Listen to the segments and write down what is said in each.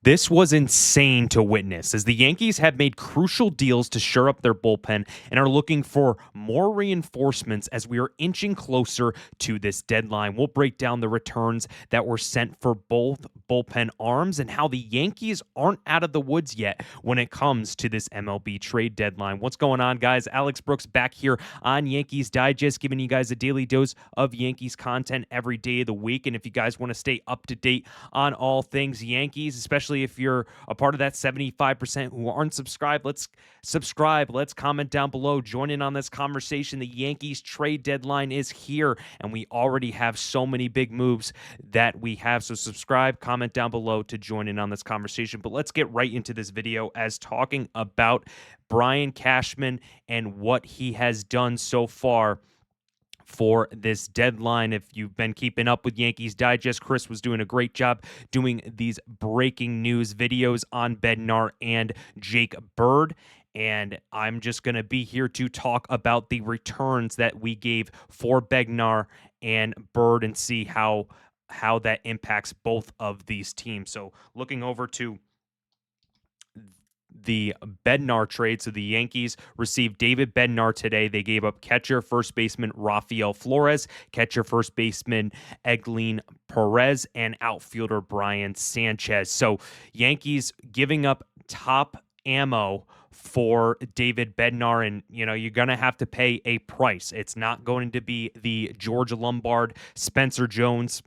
This was insane to witness as the Yankees have made crucial deals to shore up their bullpen and are looking for more reinforcements as we are inching closer to this deadline. We'll break down the returns that were sent for both bullpen arms and how the Yankees aren't out of the woods yet when it comes to this MLB trade deadline. What's going on, guys? Alex Brooks back here on Yankees Digest, giving you guys a daily dose of Yankees content every day of the week. And if you guys want to stay up to date on all things Yankees, especially if you're a part of that 75% who aren't subscribed, let's subscribe. Let's comment down below. Join in on this conversation. The Yankees trade deadline is here, and we already have so many big moves that we have. So subscribe, comment down below to join in on this conversation. But let's get right into this video as talking about Brian Cashman and what he has done so far for this deadline. If you've been keeping up with Yankees Digest, Chris was doing a great job doing these breaking news videos on Bednar and Jake Bird. And I'm just going to be here to talk about the returns that we gave for Bednar and Bird and see how that impacts both of these teams. So looking over to the Bednar trade. So the Yankees received David Bednar today. They gave up catcher, first baseman Rafael Flores, catcher, first baseman Eglin Perez, and outfielder Brian Sanchez. So Yankees giving up top ammo for David Bednar, and you're going to have to pay a price. It's not going to be the George Lombard, Spencer Jones,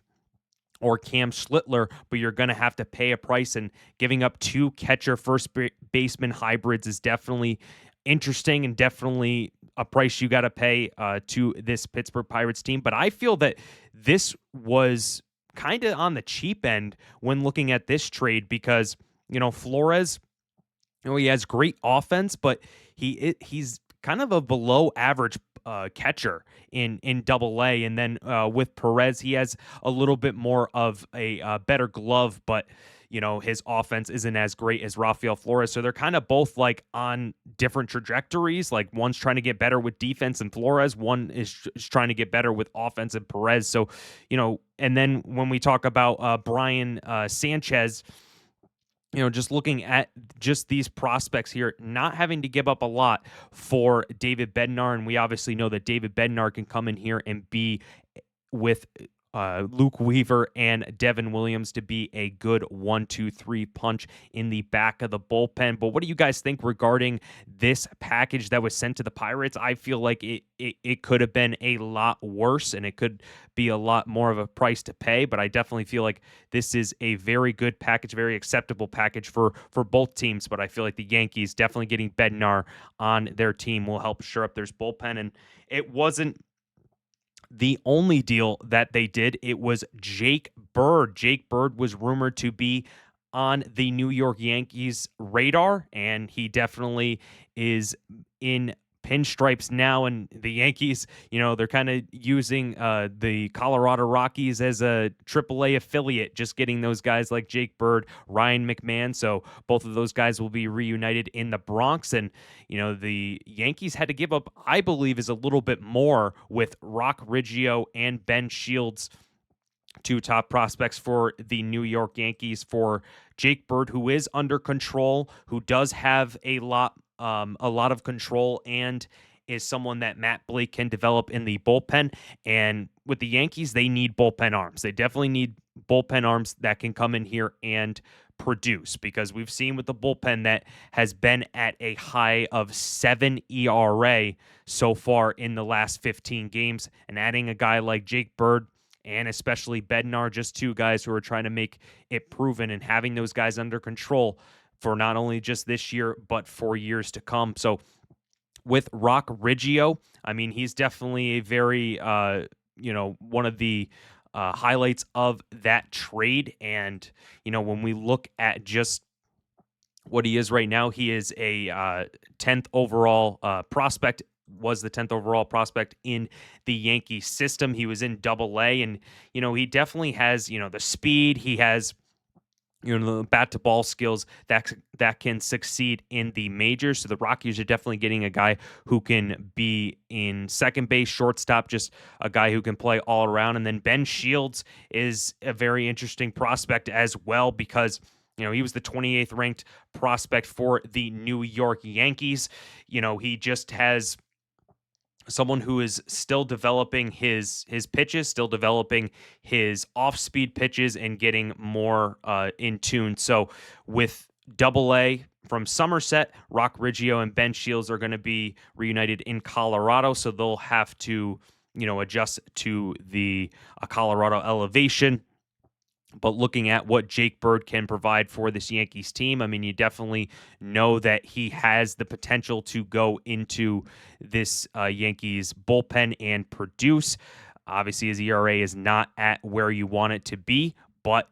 or Cam Schlittler, but you're going to have to pay a price, and giving up two catcher first baseman hybrids is definitely interesting and definitely a price you got to pay to this Pittsburgh Pirates team. But I feel that this was kind of on the cheap end when looking at this trade because, Flores, he has great offense, but he's kind of a below average catcher in Double-A, and then with Perez, he has a little bit more of a better glove, but his offense isn't as great as Rafael Flores. So they're kind of both like on different trajectories. Like one's trying to get better with defense and Flores, one is trying to get better with offense and Perez. So and then when we talk about Brian Sanchez, just looking at just these prospects here, not having to give up a lot for David Bednar. And we obviously know that David Bednar can come in here and be with Luke Weaver and Devin Williams to be a good 1-2-3 punch in the back of the bullpen. But what do you guys think regarding this package that was sent to the Pirates? I feel like it could have been a lot worse, and it could be a lot more of a price to pay. But I definitely feel like this is a very good package, very acceptable package for both teams. But I feel like the Yankees definitely getting Bednar on their team will help shore up their bullpen. And it wasn't the only deal that they did. It was Jake Bird. Jake Bird was rumored to be on the New York Yankees radar, and he definitely is in pinstripes now. And the Yankees, they're kind of using the Colorado Rockies as a AAA affiliate, just getting those guys like Jake Bird, Ryan McMahon. So both of those guys will be reunited in the Bronx. And, the Yankees had to give up, I believe, is a little bit more with Rock Riggio and Ben Shields, two top prospects for the New York Yankees. For Jake Bird, who is under control, who does have a lot of control, and is someone that Matt Blake can develop in the bullpen. And with the Yankees, they need bullpen arms. They definitely need bullpen arms that can come in here and produce, because we've seen with the bullpen that has been at a high of 7 ERA so far in the last 15 games. And adding a guy like Jake Bird and especially Bednar, just two guys who are trying to make it proven, and having those guys under control for not only just this year, but for years to come. So with Rock Riggio, I mean, he's definitely a very, one of the highlights of that trade. And, when we look at just what he is right now, he is a 10th overall prospect, was the 10th overall prospect in the Yankee system. He was in Double-A, and, he definitely has, the speed. He has, the bat to ball skills that can succeed in the majors. So the Rockies are definitely getting a guy who can be in second base, shortstop, just a guy who can play all around. And then Ben Shields is a very interesting prospect as well, because He was the 28th ranked prospect for the New York Yankees. He just has someone who is still developing his pitches, still developing his off-speed pitches, and getting more in tune. So with Double A from Somerset, Rock Riggio and Ben Shields are going to be reunited in Colorado, so they'll have to adjust to the Colorado elevation. But looking at what Jake Bird can provide for this Yankees team, I mean, you definitely know that he has the potential to go into this Yankees bullpen and produce. Obviously, his ERA is not at where you want it to be, but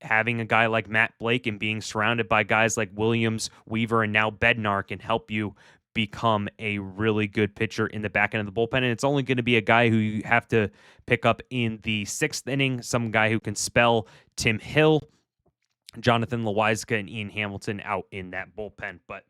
having a guy like Matt Blake and being surrounded by guys like Williams, Weaver, and now Bednar can help you become a really good pitcher in the back end of the bullpen. And it's only going to be a guy who you have to pick up in the sixth inning, some guy who can spell Tim Hill, Jonathan Loaiza, and Ian Hamilton out in that bullpen. But,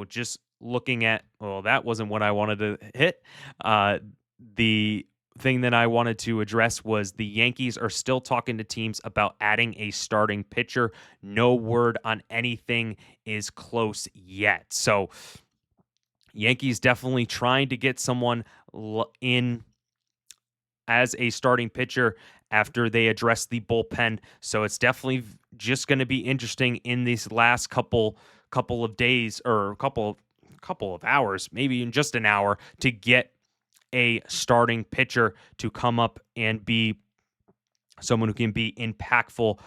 just looking at, well, that wasn't what I wanted to hit. The thing that I wanted to address was the Yankees are still talking to teams about adding a starting pitcher. No word on anything is close yet. So Yankees definitely trying to get someone in as a starting pitcher after they address the bullpen. So it's definitely just going to be interesting in these last couple of days, or couple of hours, maybe in just an hour, to get a starting pitcher to come up and be someone who can be impactful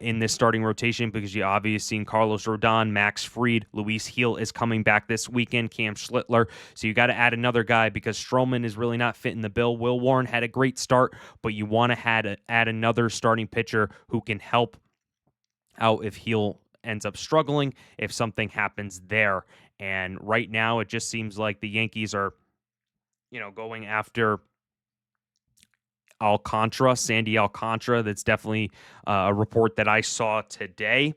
in this starting rotation, because you obviously seen Carlos Rodon, Max Fried, Luis Heel is coming back this weekend, Cam Schlittler. So you got to add another guy because Stroman is really not fitting the bill. Will Warren had a great start, but you want to add another starting pitcher who can help out if Heel ends up struggling, if something happens there. And right now, it just seems like the Yankees are, going after Sandy Alcantara. That's definitely a report that I saw today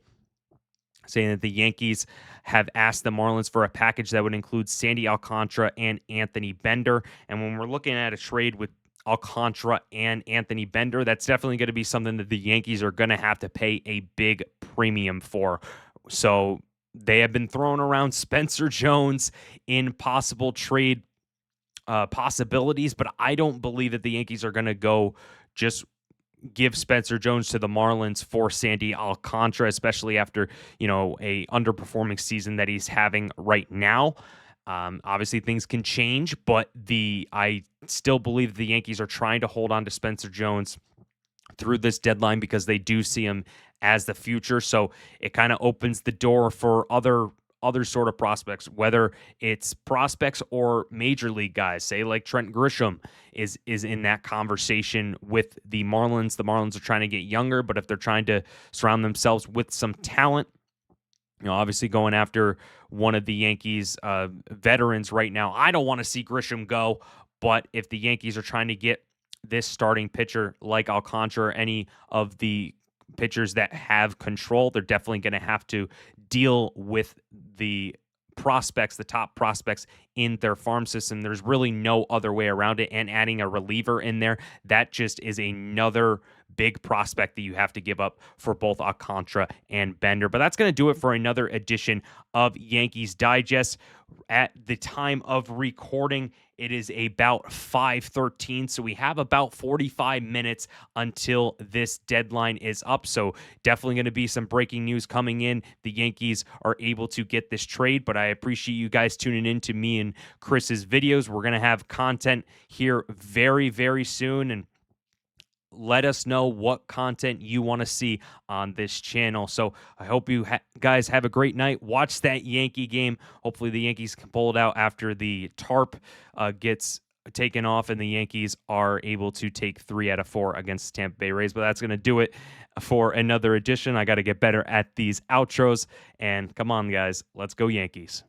saying that the Yankees have asked the Marlins for a package that would include Sandy Alcantara and Anthony Bender. And when we're looking at a trade with Alcantara and Anthony Bender, that's definitely going to be something that the Yankees are going to have to pay a big premium for. So they have been throwing around Spencer Jones in possible trade possibilities, but I don't believe that the Yankees are going to go just give Spencer Jones to the Marlins for Sandy Alcantara, especially after, a underperforming season that he's having right now. Obviously things can change, but I still believe the Yankees are trying to hold on to Spencer Jones through this deadline because they do see him as the future. So it kind of opens the door for other sort of prospects, whether it's prospects or major league guys, say like Trent Grisham is in that conversation with the Marlins. The Marlins are trying to get younger, but if they're trying to surround themselves with some talent, obviously going after one of the Yankees veterans right now, I don't want to see Grisham go, but if the Yankees are trying to get this starting pitcher like Alcantara, or any of the pitchers that have control, they're definitely going to have to deal with the top prospects in their farm system. There's really no other way around it. And adding a reliever in there, that just is another big prospect that you have to give up for both Alcantara and Bender. But that's going to do it for another edition of Yankees Digest. At the time of recording, it is about 5:13, so we have about 45 minutes until this deadline is up. So definitely going to be some breaking news coming in. The Yankees are able to get this trade, but I appreciate you guys tuning in to me and Chris's videos. We're going to have content here very, very soon, and let us know what content you want to see on this channel. So I hope you guys have a great night. Watch that Yankee game. Hopefully the Yankees can pull it out after the tarp gets taken off and the Yankees are able to take 3 out of 4 against the Tampa Bay Rays. But that's going to do it for another edition. I got to get better at these outros. And come on, guys. Let's go Yankees.